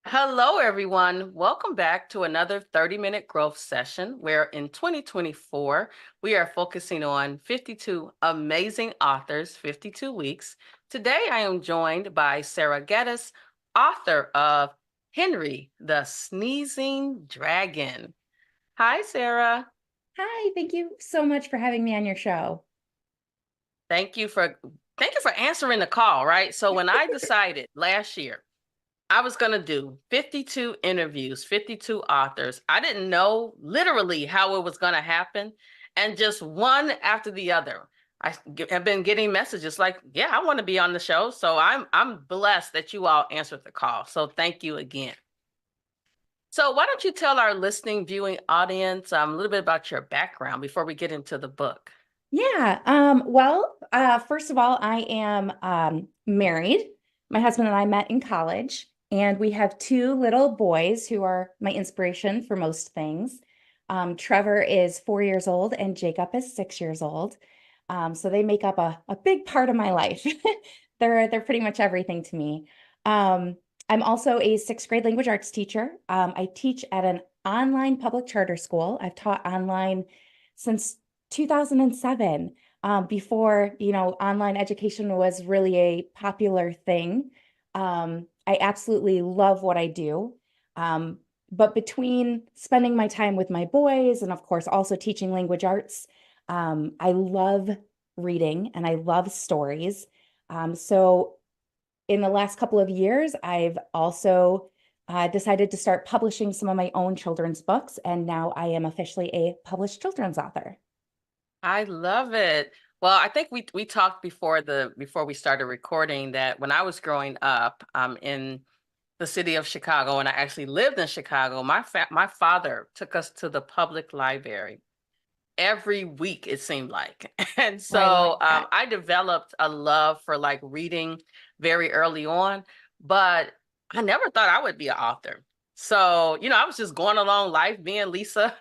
Hello, everyone. Welcome back to another 30-minute growth session where in 2024, we are focusing on 52 amazing authors, 52 weeks. Today, I am joined by Sarah Geddes, author of Henry, the Sneezing Dragon. Hi, Sarah. Hi, thank you so much for having me on your show. Thank you for thank you for answering the call, right? So when I decided last year I was going to do 52 interviews, 52 authors. I didn't know literally how it was going to happen. And just one after the other, have been getting messages like, yeah, I want to be on the show. So I'm blessed that you all answered the call. So thank you again. So why don't you tell our listening, viewing audience a little bit about your background before we get into the book? First of all, I am married. My husband and I met in college, and we have two little boys who are my inspiration for most things. Trevor is 4 years old, and Jacob is 6 years old. So they make up a big part of my life. They're pretty much everything to me. Um, I'm also a sixth grade language arts teacher. I teach at an online public charter school. I've taught online since 2007, before, online education was really a popular thing. I absolutely love what I do. But between spending my time with my boys and, of course, also teaching language arts, I love reading and I love stories. So in the last couple of years, I've also decided to start publishing some of my own children's books, and now I am officially a published children's author. I love it. Well, I think we talked before we started recording that when I was growing up in the city of Chicago, and I actually lived in Chicago, my father took us to the public library every week, it seemed like. And Oh, I love so that. I developed a love for like reading very early on, but I never thought I would be an author. So, I was just going along life being Lisa.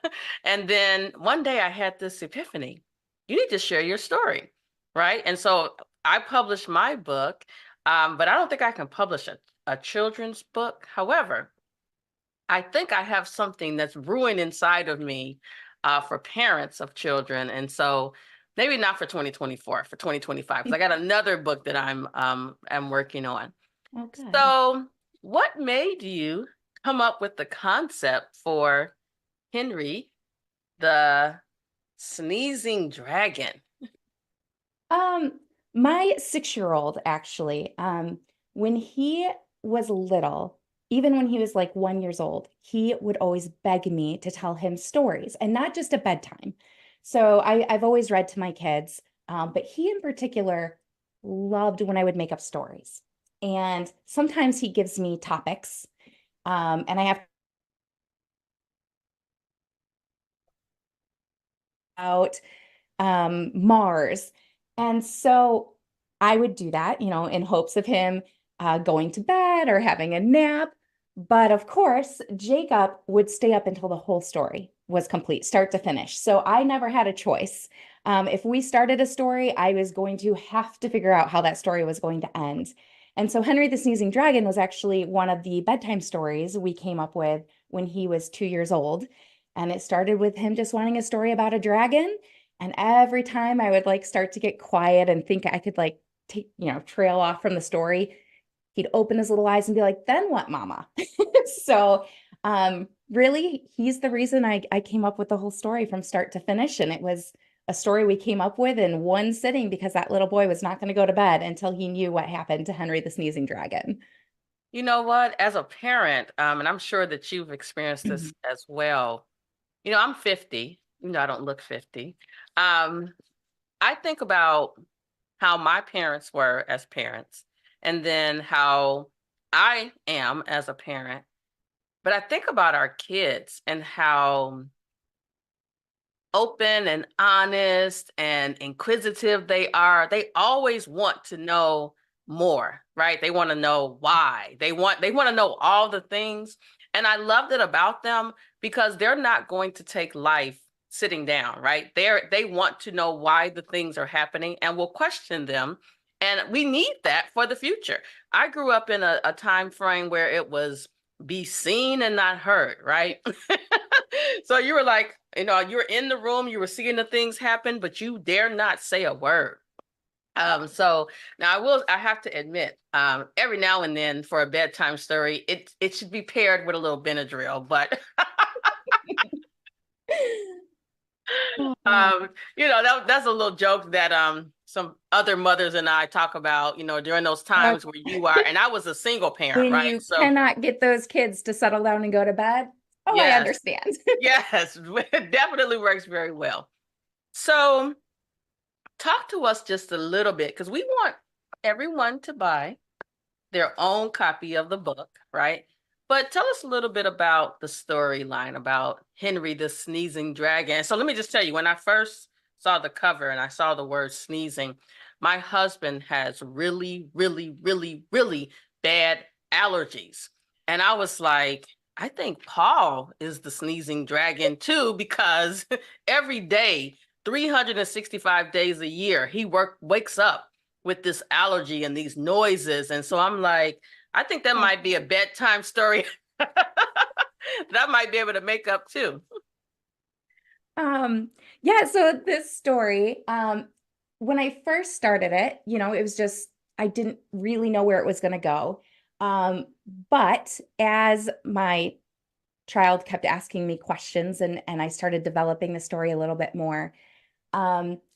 And then one day I had this epiphany. You need to share your story, right? And so I published my book, but I don't think I can publish a children's book. However, I think I have something that's brewing inside of me for parents of children. And so maybe not for 2024, for 2025, because I got another book that I'm working on. Oh, good. So what made you come up with the concept for Henry, the Sneezing Dragon? Um, my 6 year old actually, when he was little, even when he was like 1 years old, he would always beg me to tell him stories and not just at bedtime. So I've always read to my kids, but he in particular loved when I would make up stories. And sometimes he gives me topics, and I have out Mars. And so I would do that, in hopes of him going to bed or having a nap. But of course, Jacob would stay up until the whole story was complete, start to finish. So I never had a choice. If we started a story, I was going to have to figure out how that story was going to end. And so Henry the Sneezing Dragon was actually one of the bedtime stories we came up with when he was 2 years old. And it started with him just wanting a story about a dragon. And every time I would like start to get quiet and think I could like take, trail off from the story, he'd open his little eyes and be like, then what, mama? So really, he's the reason I came up with the whole story from start to finish. And it was a story we came up with in one sitting because that little boy was not going to go to bed until he knew what happened to Henry the Sneezing Dragon. You know what? As a parent, and I'm sure that you've experienced this as well. I'm 50. I don't look 50. Um, I think about how my parents were as parents and then how I am as a parent. But I think about our kids and how open and honest and inquisitive they are. They always want to know more, right? They want to know why. They want to know all the things. And I loved it about them because they're not going to take life sitting down, right? They want to know why the things are happening and will question them. And we need that for the future. I grew up in a time frame where it was be seen and not heard, right? So you were like, you're in the room, you were seeing the things happen, but you dare not say a word. So now I have to admit, every now and then for a bedtime story, it should be paired with a little Benadryl, but Oh, that's a little joke that some other mothers and I talk about, during those uh, times where you are, and I was a single parent, when right? you So cannot get those kids to settle down and go to bed. Oh, I yes, understand. yes, it definitely works very well. So talk to us just a little bit because we want everyone to buy their own copy of the book, right? But tell us a little bit about the storyline about Henry the Sneezing Dragon. So let me just tell you, when I first saw the cover and I saw the word sneezing, my husband has really, really, really, really bad allergies. And I was like, I think Paul is the sneezing dragon too, because every day, 365 days a year, he wakes up with this allergy and these noises. And so I'm like, I think that might be a bedtime story that I might be able to make up too. Um, yeah, so this story, when I first started it, it was just, I didn't really know where it was going to go. Um, but as my child kept asking me questions and I started developing the story a little bit more,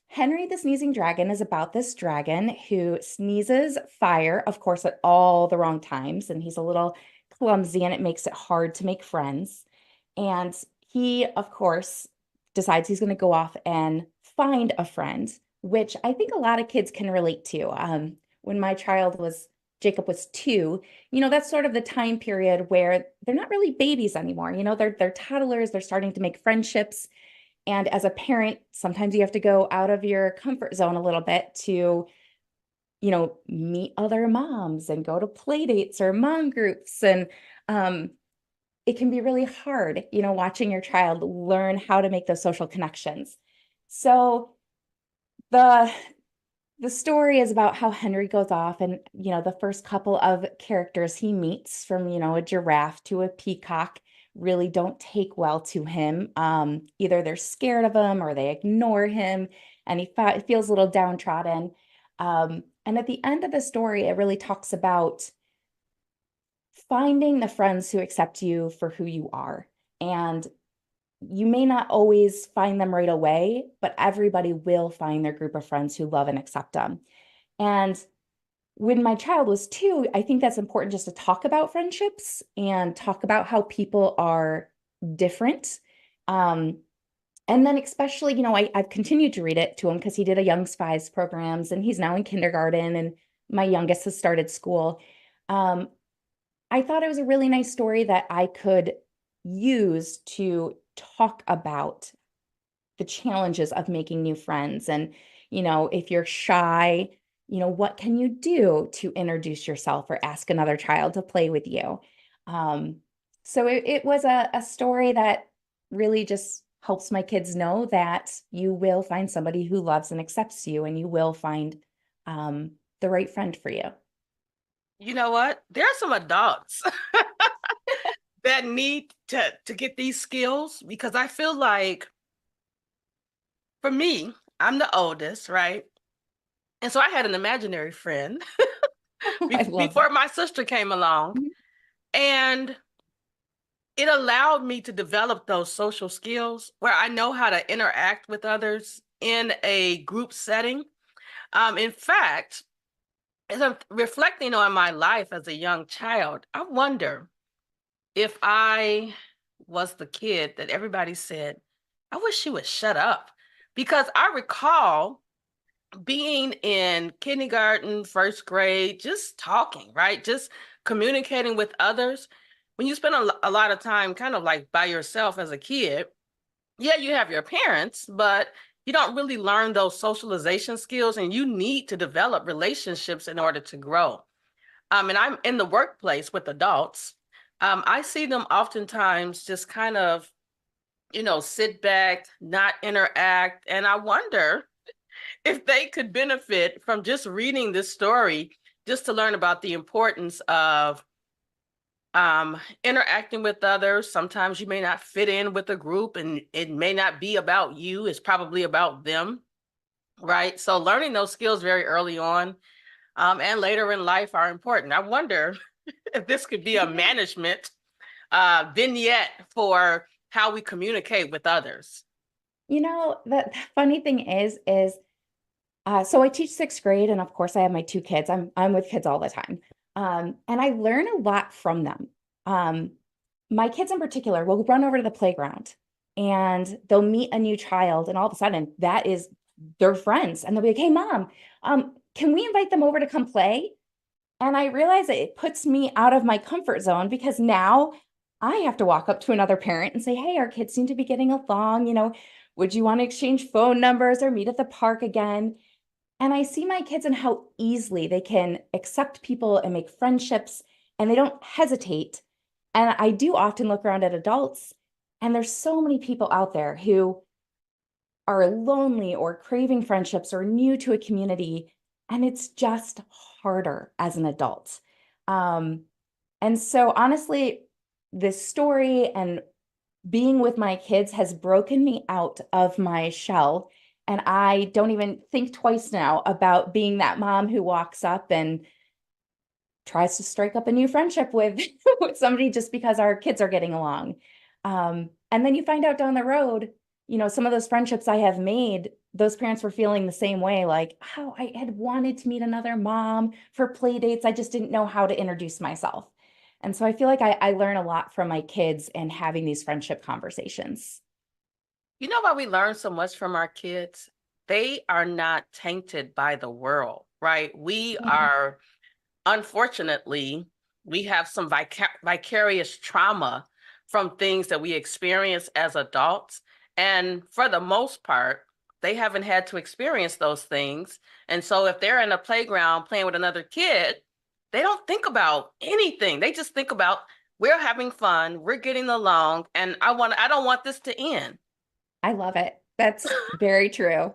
Henry the Sneezing Dragon is about this dragon who sneezes fire, of course, at all the wrong times, and he's a little clumsy and it makes it hard to make friends. And he, of course, decides he's going to go off and find a friend, which I think a lot of kids can relate to. When my child was Jacob was 2, that's sort of the time period where they're not really babies anymore. They're toddlers, they're starting to make friendships. And as a parent, sometimes you have to go out of your comfort zone a little bit to, meet other moms and go to play dates or mom groups. And it can be really hard, watching your child learn how to make those social connections. So the the story is about how Henry goes off and, the first couple of characters he meets from, a giraffe to a peacock really don't take well to him. Either they're scared of him or they ignore him and he feels a little downtrodden. And at the end of the story, it really talks about finding the friends who accept you for who you are. And you may not always find them right away, but everybody will find their group of friends who love and accept them. And when my child was 2, I think that's important just to talk about friendships and talk about how people are different. Um, and then especially, I've continued to read it to him because he did a Young Spies programs and he's now in kindergarten and my youngest has started school. Um, I thought it was a really nice story that I could use to talk about the challenges of making new friends. And, if you're shy, what can you do to introduce yourself or ask another child to play with you? Um, so it was a story that really just helps my kids know that you will find somebody who loves and accepts you, and you will find the right friend for you. You know what? There are some adults that need to get these skills because I feel like for me, I'm the oldest, right? And so I had an imaginary friend I love before my sister came along. that. And it allowed me to develop those social skills where I know how to interact with others in a group setting. In fact, as I'm reflecting on my life as a young child, I wonder if I was the kid that everybody said, I wish she would shut up. Because I recall being in kindergarten, first grade, just talking, right? Just communicating with others. When you spend a lot of time kind of like by yourself as a kid, yeah, you have your parents, but you don't really learn those socialization skills and you need to develop relationships in order to grow. And I'm in the workplace with adults. I see them oftentimes just kind of, sit back, not interact. And I wonder if they could benefit from just reading this story, just to learn about the importance of Interacting with others. Sometimes you may not fit in with a group and it may not be about you, it's probably about them, right? So learning those skills very early on, and later in life are important. I wonder if this could be a management vignette for how we communicate with others. The funny thing is, so I teach sixth grade, and of course I have my two kids. I'm with kids all the time. And I learn a lot from them. Um, my kids in particular will run over to the playground and they'll meet a new child, and all of a sudden that is their friends. And they'll be like, "Hey mom, can we invite them over to come play?" And I realize that it puts me out of my comfort zone because now I have to walk up to another parent and say, "Hey, our kids seem to be getting along. Would you want to exchange phone numbers or meet at the park again?" And I see my kids and how easily they can accept people and make friendships, and they don't hesitate. And I do often look around at adults, and there's so many people out there who are lonely or craving friendships or new to a community, and it's just harder as an adult. Um, and so, honestly, this story and being with my kids has broken me out of my shell. And I don't even think twice now about being that mom who walks up and tries to strike up a new friendship with, with somebody just because our kids are getting along. And then you find out down the road, some of those friendships I have made, those parents were feeling the same way, like, "Oh, I had wanted to meet another mom for play dates. I just didn't know how to introduce myself." And so I feel like I learn a lot from my kids and having these friendship conversations. You know why we learn so much from our kids? They are not tainted by the world, right? We Yeah, are, unfortunately, we have some vicarious trauma from things that we experience as adults. And for the most part, they haven't had to experience those things. And so if they're in a playground playing with another kid, they don't think about anything. They just think about, we're having fun, we're getting along, and I don't want this to end. I love it. That's very true.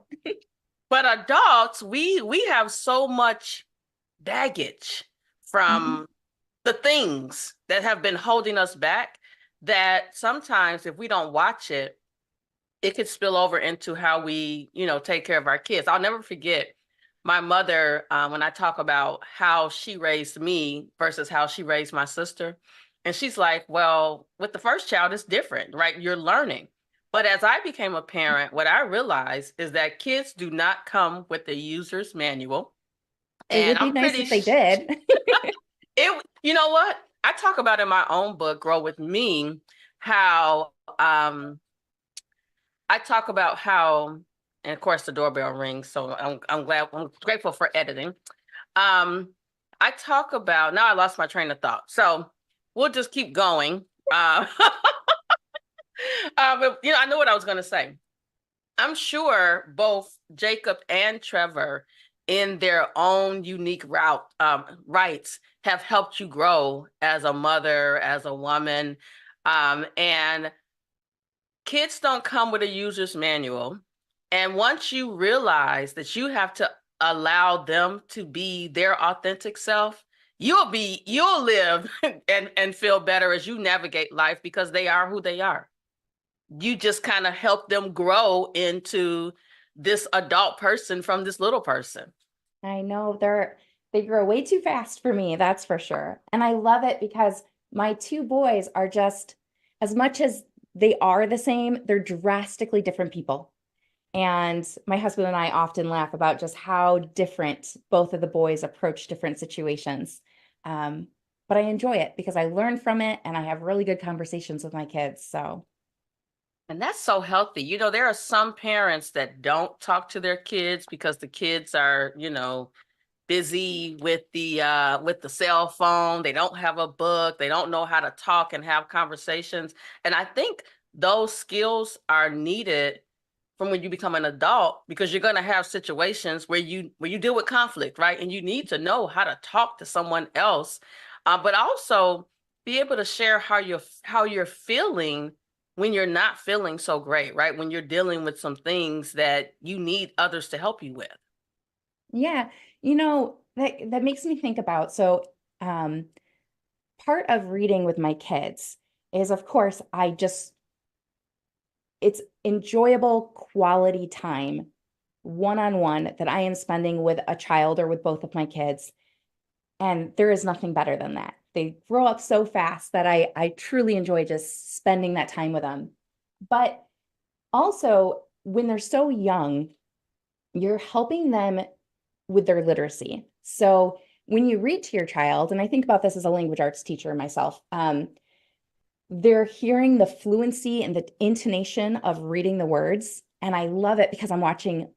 But adults, we have so much baggage Mhm. from the things that have been holding us back that sometimes if we don't watch it, it could spill over into how we, take care of our kids. I'll never forget my mother, when I talk about how she raised me versus how she raised my sister. And she's like, well, with the first child, it's different, right? You're learning. But as I became a parent, what I realized is that kids do not come with a user's manual. It And would be I'm nice pretty if they did. you know what? I talk about in my own book, Grow With Me, how I talk about how, and of course the doorbell rings, so I'm grateful for editing. Um, I talk about, now I lost my train of thought, so we'll just keep going. But I know what I was going to say. I'm sure both Jacob and Trevor, in their own unique rights, have helped you grow as a mother, as a woman. And kids don't come with a user's manual. And once you realize that you have to allow them to be their authentic self, you'll live and feel better as you navigate life because they are who they are. You just kind of help them grow into this adult person from this little person. I know they grow way too fast for me, that's for sure. And I love it because my two boys are just as much as they are the same, they're drastically different people. And my husband and I often laugh about just how different both of the boys approach different situations. Um, but I enjoy it because I learn from it and I have really good conversations with my kids. So And that's so healthy. There are some parents that don't talk to their kids because the kids are, busy with the cell phone. They don't have a book. They don't know how to talk and have conversations. And I think those skills are needed from when you become an adult because you're going to have situations where you deal with conflict, right? And you need to know how to talk to someone else, but also be able to share how you're feeling when you're not feeling so great, right? When you're dealing with some things that you need others to help you with. yeah, that makes me think about um part of reading with my kids is, of course, it's enjoyable quality time one-on-one that I am spending with a child or with both of my kids. And there is nothing better than that. They grow up so fast that I truly enjoy just spending that time with them. But also, when they're so young, you're helping them with their literacy. So when you read to your child, and I think about this as a language arts teacher myself, they're hearing the fluency and the intonation of reading the words. And I love it because I'm watching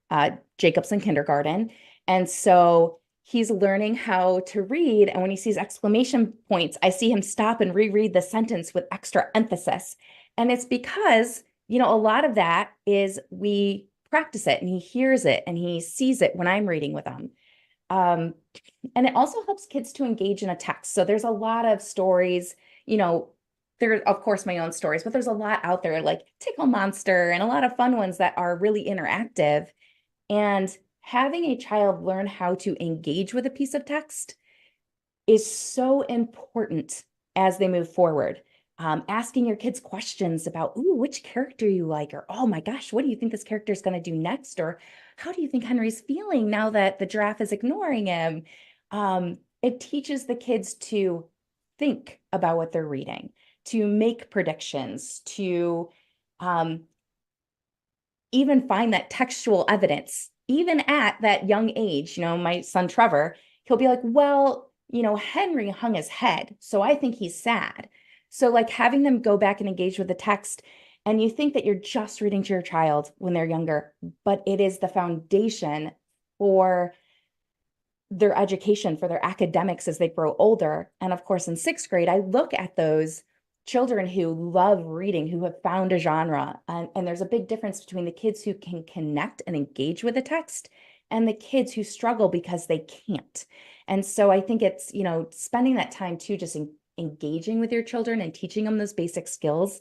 Jacobs in kindergarten. And so he's learning how to read. And when he sees exclamation points, I see him stop and reread the sentence with extra emphasis. And it's because, a lot of that is we practice it and he hears it and he sees it when I'm reading with him. Um, and it also helps kids to engage in a text. So there's a lot of stories, there are, of course, my own stories, but there's a lot out there like Tickle Monster and a lot of fun ones that are really interactive. And having a child learn how to engage with a piece of text is so important as they move forward. Asking your kids questions about, ooh, which character you like, or oh my gosh, what do you think this character is going to do next? Or how do you think Henry's feeling now that the giraffe is ignoring him? It teaches the kids to think about what they're reading, to make predictions, to even find that textual evidence, even at that young age. My son Trevor, he'll be like, well, Henry hung his head, so I think he's sad. So, like, having them go back and engage with the text, and you think that you're just reading to your child when they're younger, but it is the foundation for their education, for their academics as they grow older. And of course, in sixth grade, I look at those children who love reading, who have found a genre. And there's a big difference between the kids who can connect and engage with the text and the kids who struggle because they can't. And so I think it's, spending that time too, just engaging with your children and teaching them those basic skills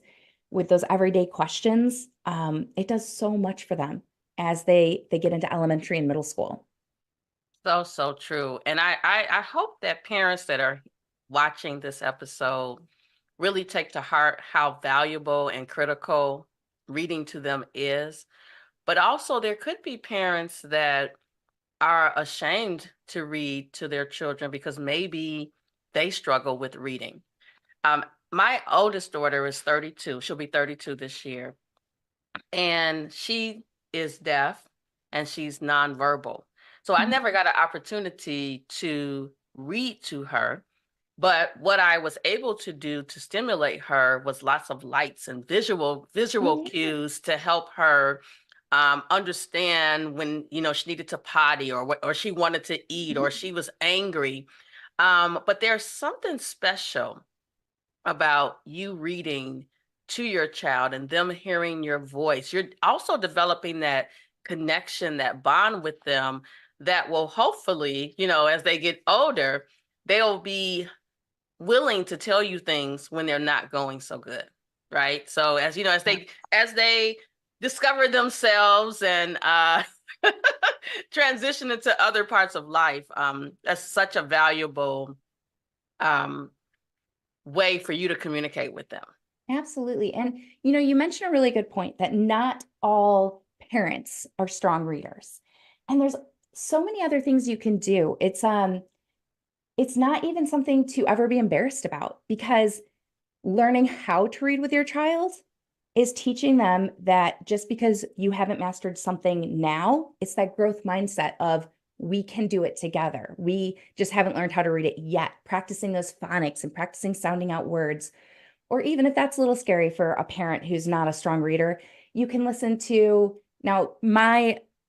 with those everyday questions. It does so much for them as they get into elementary and middle school. So, so true. And I hope that parents that are watching this episode really take to heart how valuable and critical reading to them is. But also, there could be parents that are ashamed to read to their children because maybe they struggle with reading. My oldest daughter is 32. She'll be 32 this year. And she is deaf and she's nonverbal. So I never got an opportunity to read to her. But what I was able to do to stimulate her was lots of lights and visual Oh, yeah. cues to help her understand when she needed to potty or she wanted to eat or she was angry. But there's something special about you reading to your child and them hearing your voice. You're also developing that connection, that bond with them that will hopefully, as they get older, they'll be willing to tell you things when they're not going so good. Right. So as they discover themselves and transition into other parts of life, that's such a valuable um way for you to communicate with them. Absolutely. And you mentioned a really good point that not all parents are strong readers. And there's so many other things you can do. It's not even something to ever be embarrassed about, because learning how to read with your child is teaching them that just because you haven't mastered something now, it's that growth mindset of we can do it together. We just haven't learned how to read it yet. Practicing those phonics and practicing sounding out words, or even if that's a little scary for a parent who's not a strong reader, you can listen to now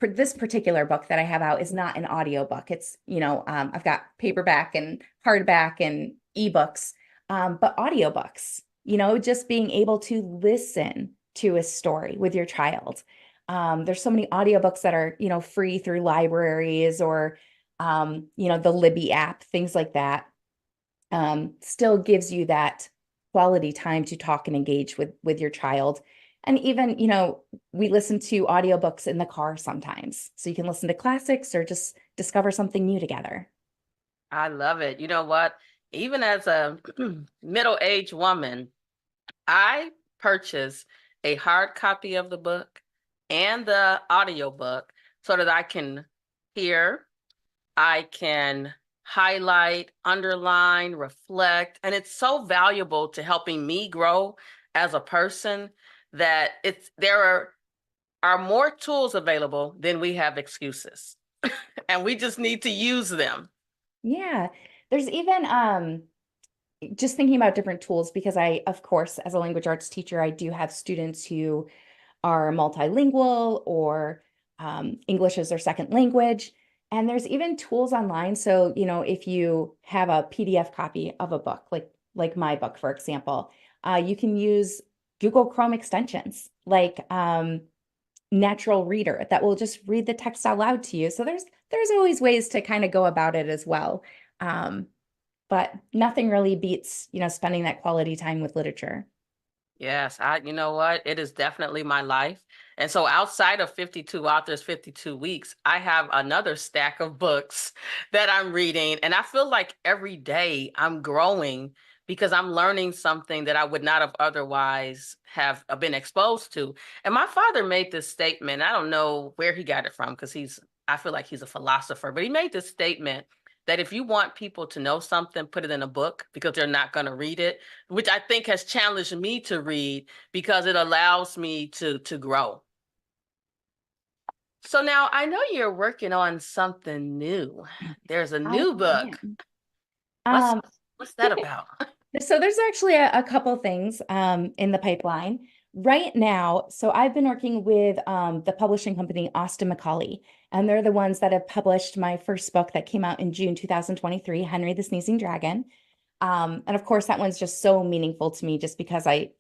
this particular book that I have out is not an audio book. It's, I've got paperback and hardback and ebooks, but audiobooks, just being able to listen to a story with your child. There's so many audiobooks that are, free through libraries or, the Libby app, things like that. Still gives you that quality time to talk and engage with your child. And even, we listen to audiobooks in the car sometimes. So you can listen to classics or just discover something new together. I love it. You know what? even as a middle-aged woman, I purchase a hard copy of the book and the audiobook so that I can hear, I can highlight, underline, reflect, and it's so valuable to helping me grow as a person that are more tools available than we have excuses. And we just need to use them. Yeah. There's even just thinking about different tools because I, of course, as a language arts teacher, I do have students who are multilingual or English is their second language. And there's even tools online. So, if you have a PDF copy of a book, like my book, for example, you can use Google Chrome extensions like Natural Reader that will just read the text out loud to you. So there's always ways to kind of go about it as well. Um, but nothing really beats, spending that quality time with literature. Yes, you know what? It is definitely my life. And so outside of 52 authors, 52 weeks, I have another stack of books that I'm reading. And I feel like every day I'm growing because I'm learning something that I would not have otherwise have been exposed to. And my father made this statement. I don't know where he got it from because I feel like he's a philosopher, but he made this statement that if you want people to know something, put it in a book because they're not going to read it, which I think has challenged me to read because it allows me to grow. So now I know you're working on something new. There's a I new book. am. What's Um, what's that about? so there's actually a couple things in the pipeline right now. So I've been working with the publishing company Austin Macaulay, and they're the ones that have published my first book that came out in June 2023, Henry the Sneezing Dragon. And of course, that one's just so meaningful to me just because I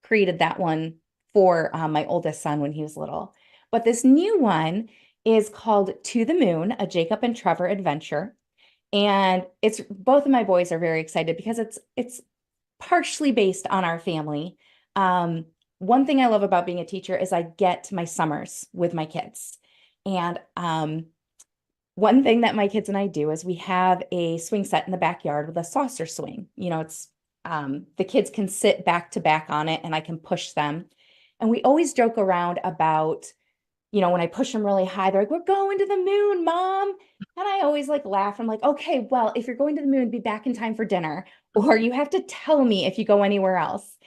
created that one for my oldest son when he was little. But this new one is called To the Moon, a Jacob and Trevor adventure. And it's both of my boys are very excited because it's partially based on our family. One thing I love about being a teacher is I get my summers with my kids. And one thing that my kids and I do is we have a swing set in the backyard with a saucer swing. It's the kids can sit back to back on it and I can push them. And we always joke around about, when I push them really high, they're like, "We're going to the moon, Mom." And I always like laugh. I'm like, "Okay, well, if you're going to the moon, be back in time for dinner, or you have to tell me if you go anywhere else."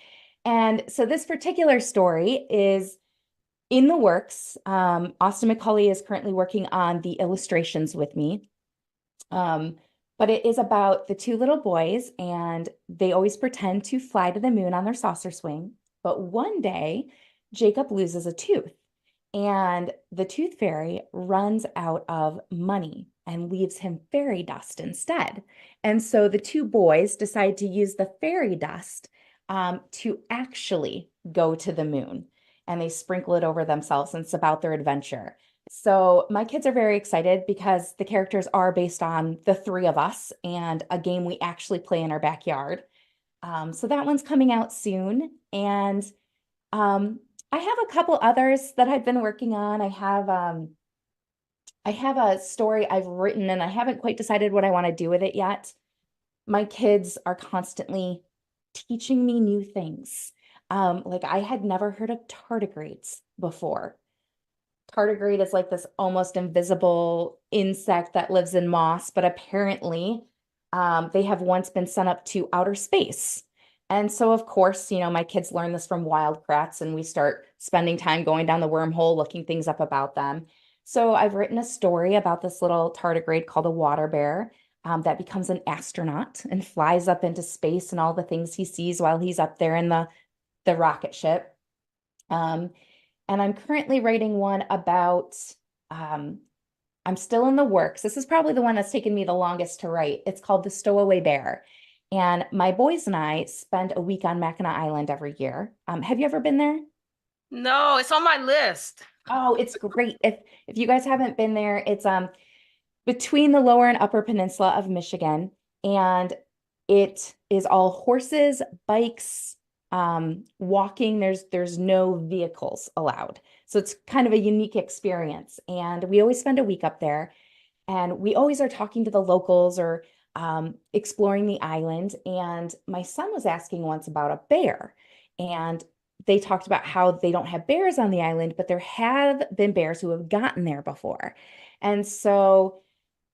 And so this particular story is in the works. Austin Macaulay is currently working on the illustrations with me. Um, but it is about the two little boys, and they always pretend to fly to the moon on their saucer swing. But one day, Jacob loses a tooth, and the tooth fairy runs out of money and leaves him fairy dust instead. And so the two boys decide to use the fairy dust to actually go to the moon. And they sprinkle it over themselves, and it's about their adventure. So my kids are very excited because the characters are based on the three of us and a game we actually play in our backyard. So that one's coming out soon. And um, I have a couple others that I've been working on. I have a story I've written and I haven't quite decided what I want to do with it yet. My kids are constantly teaching me new things. Like I had never heard of tardigrades before. Tardigrade is like this almost invisible insect that lives in moss, but apparently they have once been sent up to outer space. And so, of course, my kids learn this from Wildcrafts, and we start spending time going down the wormhole, looking things up about them. So I've written a story about this little tardigrade called a water bear that becomes an astronaut and flies up into space and all the things he sees while he's up there in the rocket ship. Um, and I'm currently writing one about, um, I'm still in the works. This is probably the one that's taken me the longest to write. It's called The Stowaway Bear. And my boys and I spend a week on Mackinac Island every year. Have you ever been there? No, it's on my list. Oh, it's great. If you guys haven't been there, it's between the lower and upper peninsula of Michigan, and it is all horses, bikes, walking. There's no vehicles allowed. So it's kind of a unique experience. And we always spend a week up there, and we always are talking to the locals or exploring the island. And my son was asking once about a bear. And they talked about how they don't have bears on the island, but there have been bears who have gotten there before. And so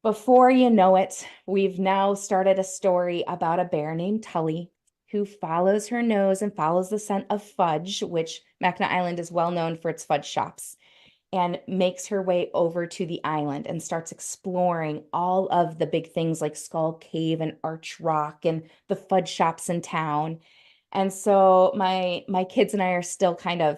before you know it, we've now started a story about a bear named Tully who follows her nose and follows the scent of fudge, which Mackinac Island is well known for its fudge shops, and makes her way over to the island and starts exploring all of the big things like Skull Cave and Arch Rock and the fudge shops in town. And so my kids and I are still kind of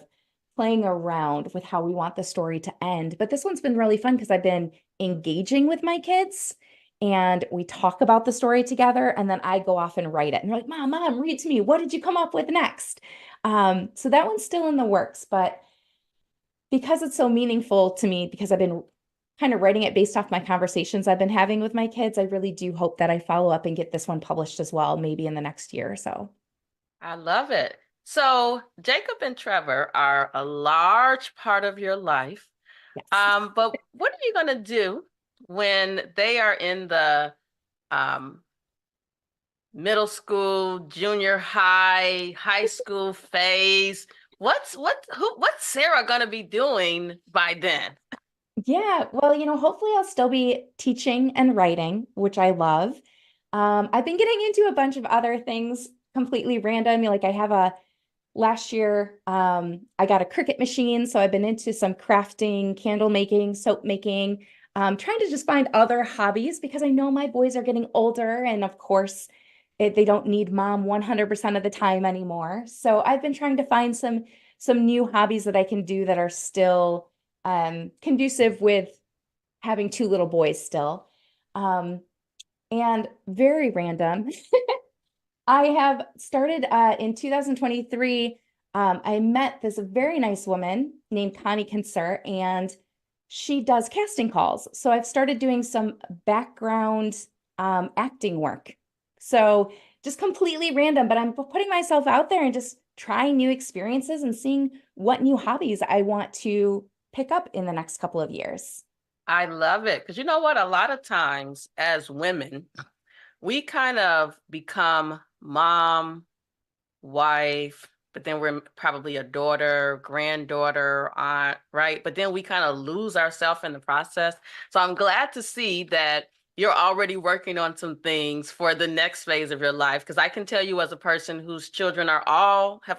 playing around with how we want the story to end. But this one's been really fun because I've been engaging with my kids and we talk about the story together and then I go off and write it. And they're like, Mom, read to me. What did you come up with next? So that one's still in the works, but because it's so meaningful to me, because I've been kind of writing it based off my conversations I've been having with my kids, I really do hope that I follow up and get this one published as well, maybe in the next year or so. I love it. So Jacob and Trevor are a large part of your life. Yes. But what are you going to do when they are in the um, middle school, junior high, high school phase? What's Sarah going to be doing by then? Yeah, well, hopefully I'll still be teaching and writing, which I love. I've been getting into a bunch of other things completely random. Like I have a last year, I got a Cricut machine, so I've been into some crafting, candle making, soap making, trying to just find other hobbies because I know my boys are getting older, and of course, they don't need mom 100% of the time anymore. So I've been trying to find some new hobbies that I can do that are still conducive with having two little boys still. Um, and very random. I have started in 2023. I met this very nice woman named Connie Kinser, and she does casting calls. So I've started doing some background acting work. So just completely random, but I'm putting myself out there and just trying new experiences and seeing what new hobbies I want to pick up in the next couple of years. I love it because you know what? A lot of times as women, we kind of become mom, wife, but then we're probably a daughter, granddaughter, aunt, right? But then we kind of lose ourselves in the process. So I'm glad to see that you're already working on some things for the next phase of your life. Because I can tell you, as a person whose children have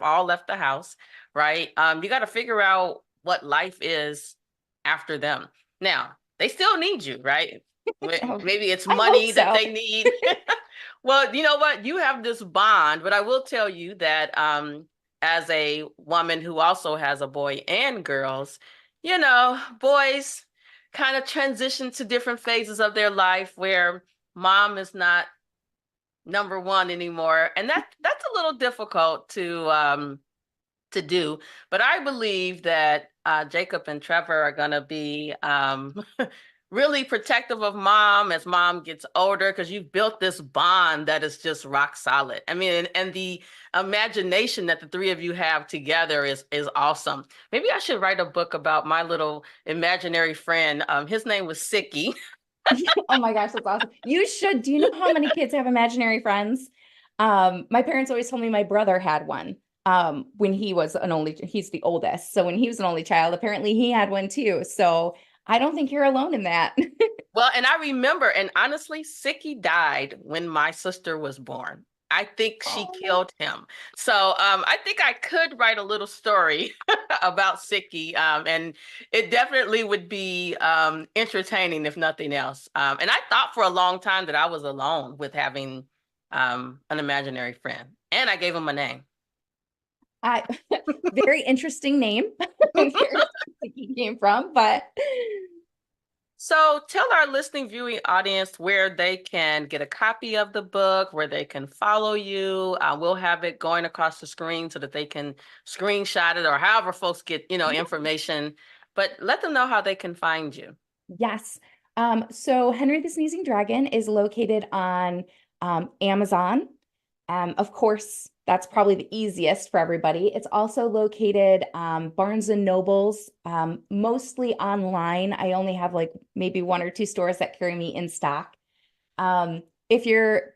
all left the house, right? You got to figure out what life is after them. Now, they still need you, right? Oh, Maybe it's I hope money that so. they need. Well, you know what? You have this bond, but I will tell you that as a woman who also has a boy and girls, boys kind of transition to different phases of their life where mom is not number one anymore, and that's a little difficult to do. But I believe that Jacob and Trevor are going to be really protective of mom as mom gets older because you've built this bond that is just rock solid. I mean, and the imagination that the three of you have together is awesome. Maybe I should write a book about my little imaginary friend. His name was Sicky. Oh my gosh, that's awesome. You should. Do you know how many kids have imaginary friends? My parents always told me my brother had one. When he's the oldest. So when he was an only child, apparently he had one too. So I don't think you're alone in that. Well, and I remember, and honestly, Sicky died when my sister was born. I think she Oh no. killed him. So I think I could write a little story about Sicky, and it definitely would be entertaining, if nothing else. And I thought for a long time that I was alone with having an imaginary friend, and I gave him a name. I very interesting name. I'm curious where he came from, but So tell our listening viewing audience where they can get a copy of the book, where they can follow you. We'll have it going across the screen so that they can screenshot it or however folks get, yeah. information. But let them know how they can find you. Yes. So Henry the Sneezing Dragon is located on Amazon. Of course, that's probably the easiest for everybody. It's also located Barnes and Nobles, mostly online. I only have like maybe one or two stores that carry me in stock.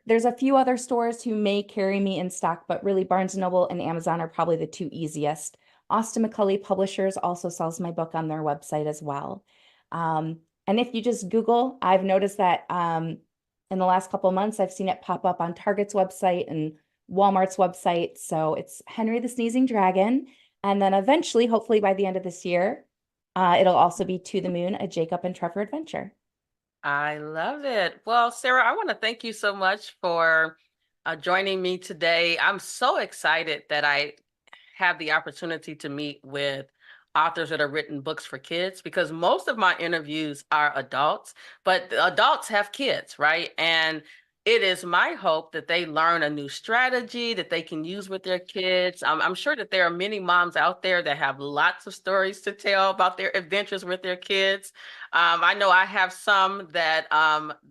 there's a few other stores who may carry me in stock, but really Barnes& and Noble and Amazon are probably the two easiest. Austin McCulley Publishers also sells my book on their website as well. And if you just Google, I've noticed that in the last couple of months, I've seen it pop up on Target's website and Walmart's website. So it's Henry the Sneezing Dragon. And then eventually, hopefully by the end of this year, it'll also be To the Moon, a Jacob and Trevor adventure. I love it. Well, Sarah, I want to thank you so much for joining me today. I'm so excited that I have the opportunity to meet with authors that have written books for kids because most of my interviews are adults, but the adults have kids, right? And it is my hope that they learn a new strategy that they can use with their kids. I'm sure that there are many moms out there that have lots of stories to tell about their adventures with their kids. I know I have some that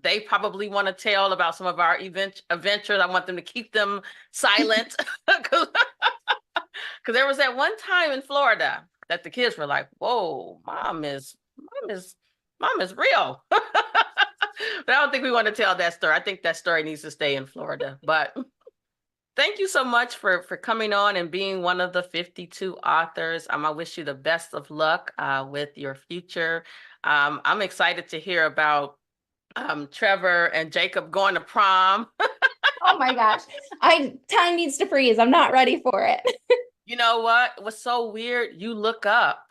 they probably want to tell about some of our adventures. I want them to keep them silent because there was that one time in Florida that the kids were like, "Whoa, mom is real." But I don't think we want to tell that story. I think that story needs to stay in Florida. But thank you so much for coming on and being one of the 52 authors. I wish you the best of luck with your future. I'm excited to hear about Trevor and Jacob going to prom. Oh my gosh. Time needs to freeze. I'm not ready for it. You know what? What's so weird? You look up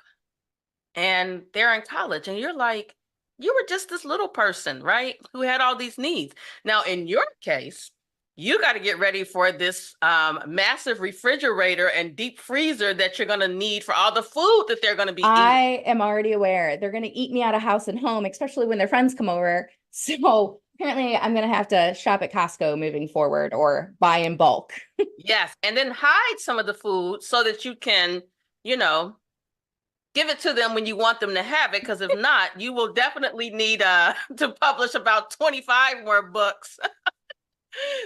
and they're in college and you're like, you were just this little person, right? Who had all these needs. Now, in your case, you got to get ready for this massive refrigerator and deep freezer that you're going to need for all the food that they're going to be eating. I am already aware they're going to eat me out of house and home, especially when their friends come over. So apparently I'm going to have to shop at Costco moving forward or buy in bulk. Yes. And then hide some of the food so that you can, you know, give it to them when you want them to have it. Because if not, you will definitely need to publish about 25 more books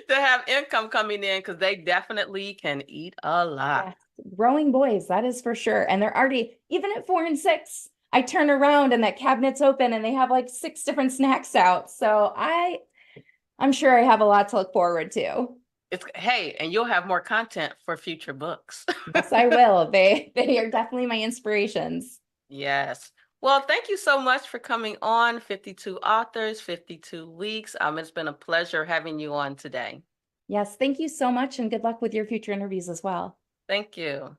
to have income coming in because they definitely can eat a lot. Yes. Growing boys, that is for sure. And they're already, even at 4 and 6, I turn around and that cabinet's open and they have like 6 different snacks out. So I'm sure I have a lot to look forward to. Hey, and you'll have more content for future books. Yes, I will. They are definitely my inspirations. Yes. Well, thank you so much for coming on 52 Authors, 52 Weeks. It's been a pleasure having you on today. Yes, thank you so much and good luck with your future interviews as well. Thank you.